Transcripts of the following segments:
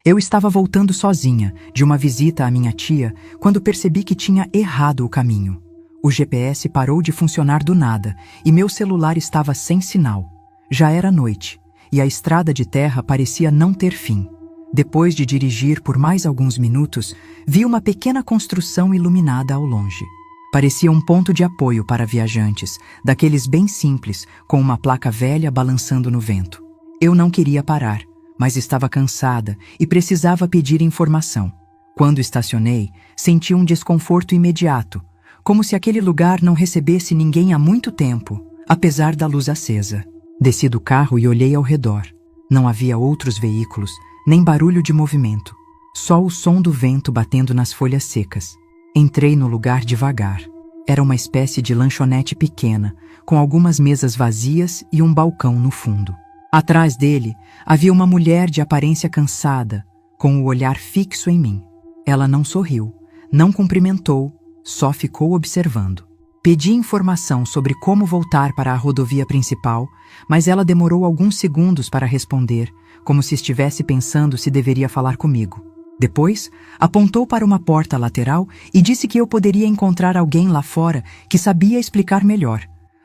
Eu estava voltando sozinha de uma visita à minha tia quando percebi que tinha errado o caminho. O GPS parou de funcionar do nada e meu celular estava sem sinal. Já era noite e a estrada de terra parecia não ter fim. Depois de dirigir por mais alguns minutos, vi uma pequena construção iluminada ao longe. Parecia um ponto de apoio para viajantes, daqueles bem simples, com uma placa velha balançando no vento. Eu não queria parar, mas estava cansada e precisava pedir informação. Quando estacionei, senti um desconforto imediato, como se aquele lugar não recebesse ninguém há muito tempo, apesar da luz acesa. Desci do carro e olhei ao redor. Não havia outros veículos, nem barulho de movimento, só o som do vento batendo nas folhas secas. Entrei no lugar devagar. Era uma espécie de lanchonete pequena, com algumas mesas vazias e um balcão no fundo. Atrás dele, havia uma mulher de aparência cansada, com o olhar fixo em mim. Ela não sorriu, não cumprimentou, só ficou observando. Pedi informação sobre como voltar para a rodovia principal, mas ela demorou alguns segundos para responder, como se estivesse pensando se deveria falar comigo. Depois, apontou para uma porta lateral e disse que eu poderia encontrar alguém lá fora que sabia explicar melhor.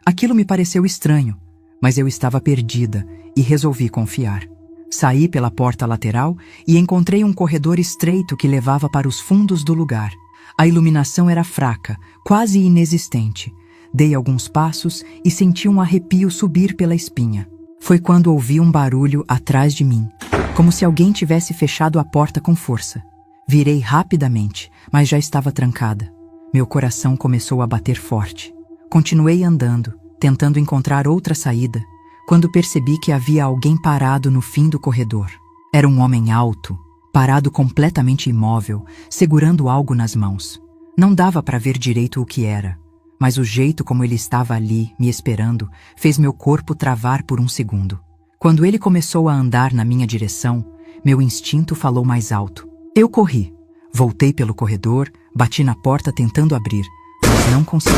Aquilo me pareceu estranho, mas eu estava perdida e resolvi confiar. Saí pela porta lateral e encontrei um corredor estreito que levava para os fundos do lugar. A iluminação era fraca, quase inexistente. Dei alguns passos e senti um arrepio subir pela espinha. Foi quando ouvi um barulho atrás de mim, como se alguém tivesse fechado a porta com força. Virei rapidamente, mas já estava trancada. Meu coração começou a bater forte. Continuei andando, tentando encontrar outra saída, quando percebi que havia alguém parado no fim do corredor. Era um homem alto, parado completamente imóvel, segurando algo nas mãos. Não dava para ver direito o que era, mas o jeito como ele estava ali, me esperando, fez meu corpo travar por um segundo. Quando ele começou a andar na minha direção, meu instinto falou mais alto. Eu corri. Voltei pelo corredor, bati na porta tentando abrir, mas não consegui.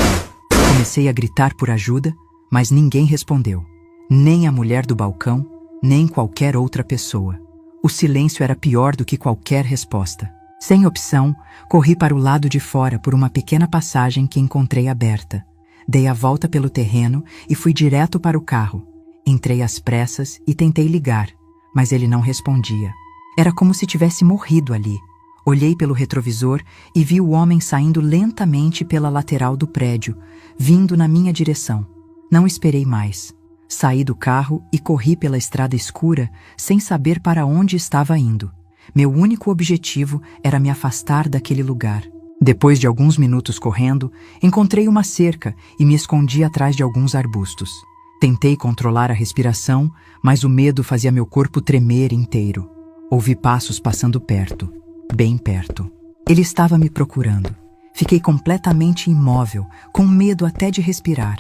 Comecei a gritar por ajuda, mas ninguém respondeu. Nem a mulher do balcão, nem qualquer outra pessoa. O silêncio era pior do que qualquer resposta. Sem opção, corri para o lado de fora por uma pequena passagem que encontrei aberta. Dei a volta pelo terreno e fui direto para o carro. Entrei às pressas e tentei ligar, mas ele não respondia. Era como se tivesse morrido ali. Olhei pelo retrovisor e vi o homem saindo lentamente pela lateral do prédio, vindo na minha direção. Não esperei mais. Saí do carro e corri pela estrada escura, sem saber para onde estava indo. Meu único objetivo era me afastar daquele lugar. Depois de alguns minutos correndo, encontrei uma cerca e me escondi atrás de alguns arbustos. Tentei controlar a respiração, mas o medo fazia meu corpo tremer inteiro. Ouvi passos passando perto, bem perto. Ele estava me procurando. Fiquei completamente imóvel, com medo até de respirar.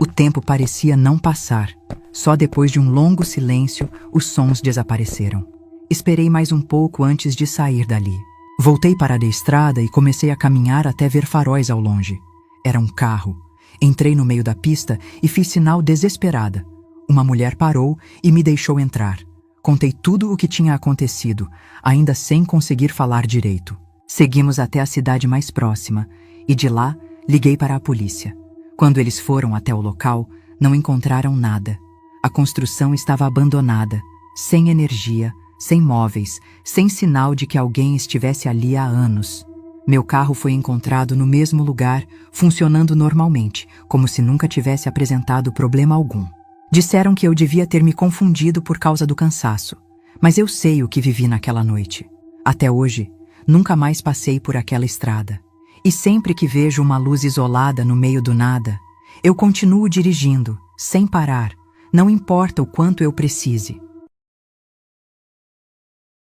O tempo parecia não passar. Só depois de um longo silêncio, os sons desapareceram. Esperei mais um pouco antes de sair dali. Voltei para a estrada e comecei a caminhar até ver faróis ao longe. Era um carro. Entrei no meio da pista e fiz sinal desesperada. Uma mulher parou e me deixou entrar. Contei tudo o que tinha acontecido, ainda sem conseguir falar direito. Seguimos até a cidade mais próxima e de lá liguei para a polícia. Quando eles foram até o local, não encontraram nada. A construção estava abandonada, sem energia, sem móveis, sem sinal de que alguém estivesse ali há anos. Meu carro foi encontrado no mesmo lugar, funcionando normalmente, como se nunca tivesse apresentado problema algum. Disseram que eu devia ter me confundido por causa do cansaço, mas eu sei o que vivi naquela noite. Até hoje, nunca mais passei por aquela estrada. E sempre que vejo uma luz isolada no meio do nada, eu continuo dirigindo, sem parar, não importa o quanto eu precise.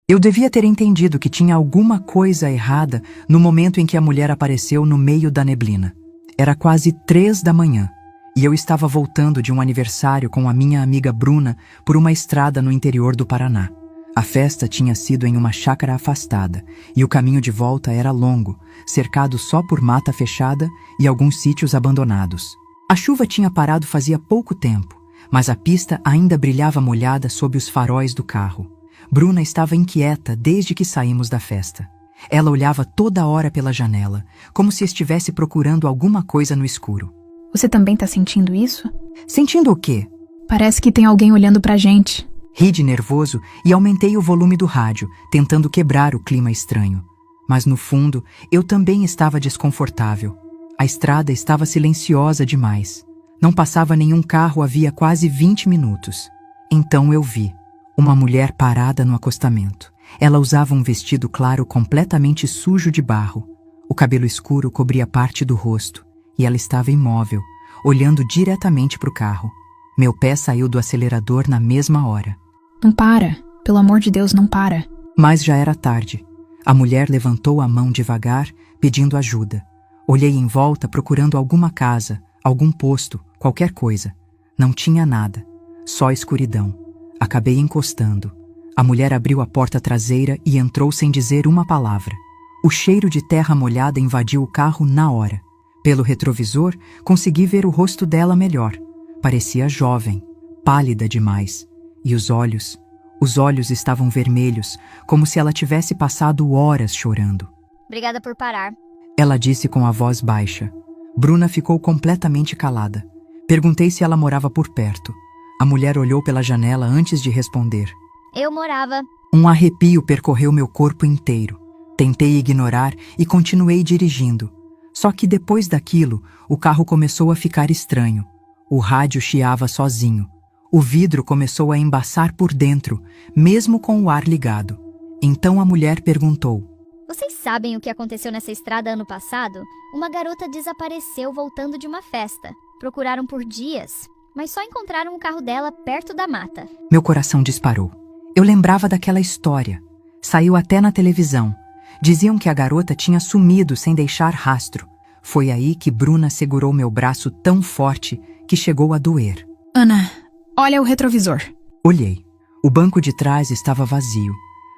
Eu devia ter entendido que tinha alguma coisa errada no momento em que a mulher apareceu no meio da neblina. Era quase 3 da manhã, e eu estava voltando de um aniversário com a minha amiga Bruna por uma estrada no interior do Paraná. A festa tinha sido em uma chácara afastada, e o caminho de volta era longo, cercado só por mata fechada e alguns sítios abandonados. A chuva tinha parado fazia pouco tempo, mas a pista ainda brilhava molhada sob os faróis do carro. Bruna estava inquieta desde que saímos da festa. Ela olhava toda hora pela janela, como se estivesse procurando alguma coisa no escuro. Você também tá sentindo isso? Sentindo o quê? Parece que tem alguém olhando pra gente. Ri de nervoso e aumentei o volume do rádio, tentando quebrar o clima estranho. Mas no fundo, eu também estava desconfortável. A estrada estava silenciosa demais. Não passava nenhum carro havia quase 20 minutos. Então eu vi uma mulher parada no acostamento. Ela usava um vestido claro completamente sujo de barro. O cabelo escuro cobria parte do rosto e ela estava imóvel, olhando diretamente para o carro. Meu pé saiu do acelerador na mesma hora. Não para. Pelo amor de Deus, não para. Mas já era tarde. A mulher levantou a mão devagar, pedindo ajuda. Olhei em volta procurando alguma casa, algum posto, qualquer coisa. Não tinha nada. Só escuridão. Acabei encostando. A mulher abriu a porta traseira e entrou sem dizer uma palavra. O cheiro de terra molhada invadiu o carro na hora. Pelo retrovisor, consegui ver o rosto dela melhor. Parecia jovem, pálida demais. E os olhos estavam vermelhos, como se ela tivesse passado horas chorando. Obrigada por parar. Ela disse com a voz baixa. Bruna ficou completamente calada. Perguntei se ela morava por perto. A mulher olhou pela janela antes de responder. Eu morava. Um arrepio percorreu meu corpo inteiro. Tentei ignorar e continuei dirigindo. Só que depois daquilo, o carro começou a ficar estranho. O rádio chiava sozinho. O vidro começou a embaçar por dentro, mesmo com o ar ligado. Então a mulher perguntou. Vocês sabem o que aconteceu nessa estrada ano passado? Uma garota desapareceu voltando de uma festa. Procuraram por dias, mas só encontraram o carro dela perto da mata. Meu coração disparou. Eu lembrava daquela história. Saiu até na televisão. Diziam que a garota tinha sumido sem deixar rastro. Foi aí que Bruna segurou meu braço tão forte que chegou a doer. Ana, olha o retrovisor. Olhei. O banco de trás estava vazio.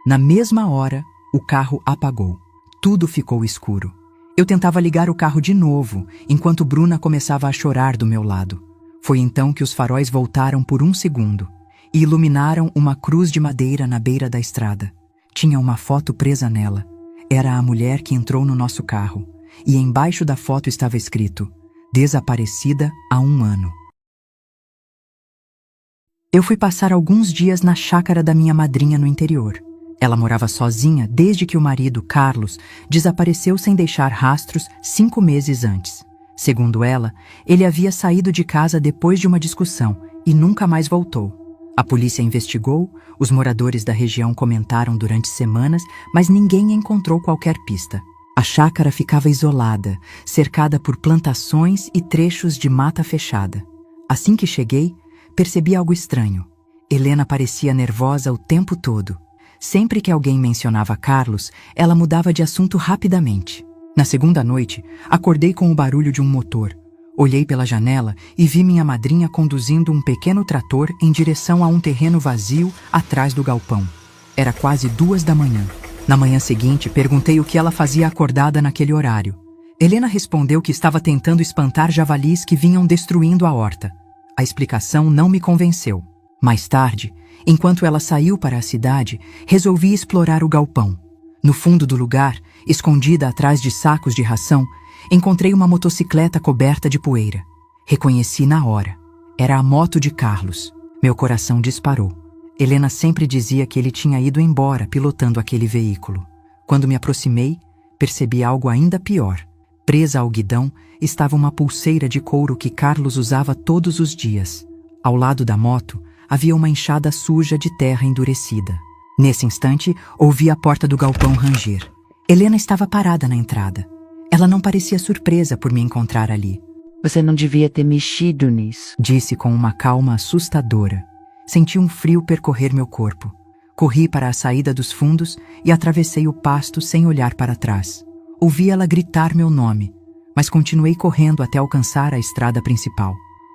Na mesma hora, o carro apagou. Tudo ficou escuro. Eu tentava ligar o carro de novo, enquanto Bruna começava a chorar do meu lado. Foi então que os faróis voltaram por um segundo e iluminaram uma cruz de madeira na beira da estrada. Tinha uma foto presa nela. Era a mulher que entrou no nosso carro. E embaixo da foto estava escrito: desaparecida há 1 ano. Eu fui passar alguns dias na chácara da minha madrinha no interior. Ela morava sozinha desde que o marido, Carlos, desapareceu sem deixar rastros 5 meses antes. Segundo ela, ele havia saído de casa depois de uma discussão e nunca mais voltou. A polícia investigou, os moradores da região comentaram durante semanas, mas ninguém encontrou qualquer pista. A chácara ficava isolada, cercada por plantações e trechos de mata fechada. Assim que cheguei, percebi algo estranho. Helena parecia nervosa o tempo todo. Sempre que alguém mencionava Carlos, ela mudava de assunto rapidamente. Na segunda noite, acordei com o barulho de um motor. Olhei pela janela e vi minha madrinha conduzindo um pequeno trator em direção a um terreno vazio atrás do galpão. Era quase 2 da manhã. Na manhã seguinte, perguntei o que ela fazia acordada naquele horário. Helena respondeu que estava tentando espantar javalis que vinham destruindo a horta. A explicação não me convenceu. Mais tarde, enquanto ela saiu para a cidade, resolvi explorar o galpão. No fundo do lugar, escondida atrás de sacos de ração, encontrei uma motocicleta coberta de poeira. Reconheci na hora. Era a moto de Carlos. Meu coração disparou. Helena sempre dizia que ele tinha ido embora pilotando aquele veículo. Quando me aproximei, percebi algo ainda pior. Presa ao guidão estava uma pulseira de couro que Carlos usava todos os dias. Ao lado da moto, havia uma enxada suja de terra endurecida. Nesse instante, ouvi a porta do galpão ranger. Helena estava parada na entrada. Ela não parecia surpresa por me encontrar ali. Você não devia ter mexido nisso, Disse com uma calma assustadora. Senti um frio percorrer meu corpo. Corri para a saída dos fundos e atravessei o pasto sem olhar para trás. Ouvi ela gritar meu nome, mas continuei correndo até alcançar a estrada principal.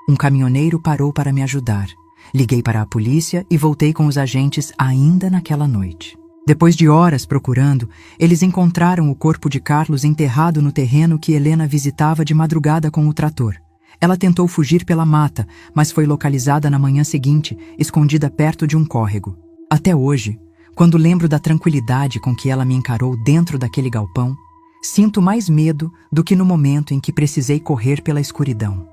Um caminhoneiro parou para me ajudar. Liguei para a polícia e voltei com os agentes ainda naquela noite. Depois de horas procurando, eles encontraram o corpo de Carlos enterrado no terreno que Helena visitava de madrugada com o trator. Ela tentou fugir pela mata, mas foi localizada na manhã seguinte, escondida perto de um córrego. Até hoje, Quando lembro da tranquilidade com que ela me encarou dentro daquele galpão, sinto mais medo do que no momento em que precisei correr pela escuridão.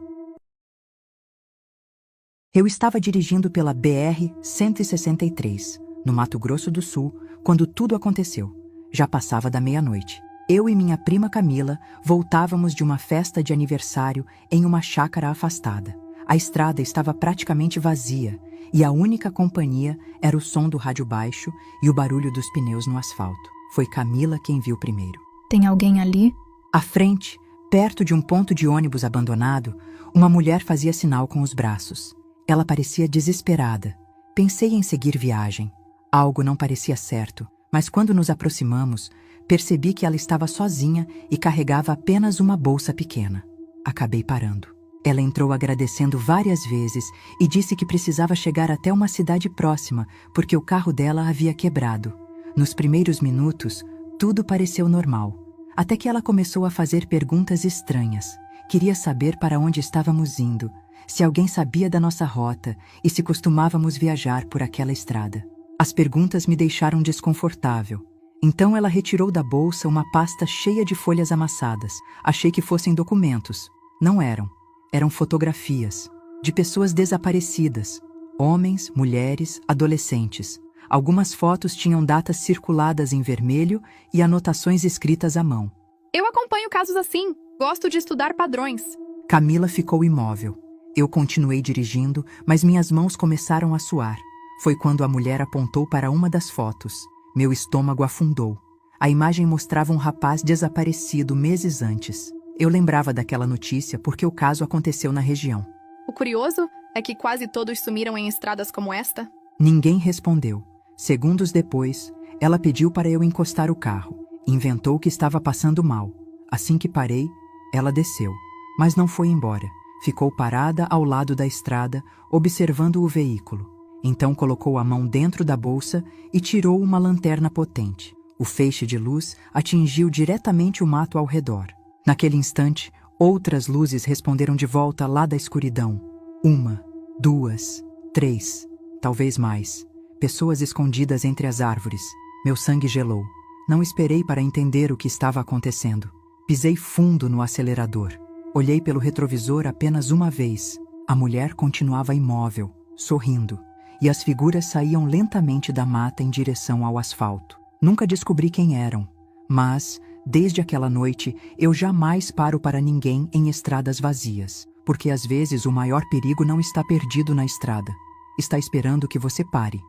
Eu estava dirigindo pela BR-163, no Mato Grosso do Sul, quando tudo aconteceu. Já passava da meia-noite. Eu e minha prima Camila voltávamos de uma festa de aniversário em uma chácara afastada. A estrada estava praticamente vazia e a única companhia era o som do rádio baixo e o barulho dos pneus no asfalto. Foi Camila quem viu primeiro. Tem alguém ali? À frente, perto de um ponto de ônibus abandonado, uma mulher fazia sinal com os braços. Ela parecia desesperada. Pensei em seguir viagem. Algo não parecia certo, mas quando nos aproximamos, percebi que ela estava sozinha e carregava apenas uma bolsa pequena. Acabei parando. Ela entrou agradecendo várias vezes e disse que precisava chegar até uma cidade próxima, porque o carro dela havia quebrado. Nos primeiros minutos, tudo pareceu normal, até que ela começou a fazer perguntas estranhas. Queria saber para onde estávamos indo, se alguém sabia da nossa rota e se costumávamos viajar por aquela estrada. As perguntas me deixaram desconfortável. Então ela retirou da bolsa uma pasta cheia de folhas amassadas. Achei que fossem documentos. Não eram. Eram fotografias de pessoas desaparecidas. Homens, mulheres, adolescentes. Algumas fotos tinham datas circuladas em vermelho e anotações escritas à mão. Eu acompanho casos assim. Gosto de estudar padrões. Camila ficou imóvel. Eu continuei dirigindo, mas minhas mãos começaram a suar. Foi quando a mulher apontou para uma das fotos. Meu estômago afundou. A imagem mostrava um rapaz desaparecido meses antes. Eu lembrava daquela notícia porque o caso aconteceu na região. O curioso é que quase todos sumiram em estradas como esta. Ninguém respondeu. Segundos depois, ela pediu para eu encostar o carro. Inventou que estava passando mal. Assim que parei, ela desceu. Mas não foi embora. Ficou parada ao lado da estrada, observando o veículo. Então colocou a mão dentro da bolsa e tirou uma lanterna potente. O feixe de luz atingiu diretamente o mato ao redor. Naquele instante, outras luzes responderam de volta lá da escuridão. 1, 2, 3, talvez mais. Pessoas escondidas entre as árvores. Meu sangue gelou. Não esperei para entender o que estava acontecendo. Pisei fundo no acelerador. Olhei pelo retrovisor apenas uma vez. A mulher continuava imóvel, sorrindo, e as figuras saíam lentamente da mata em direção ao asfalto. Nunca descobri quem eram, mas, desde aquela noite, eu jamais paro para ninguém em estradas vazias, porque às vezes o maior perigo não está perdido na estrada. Está esperando que você pare.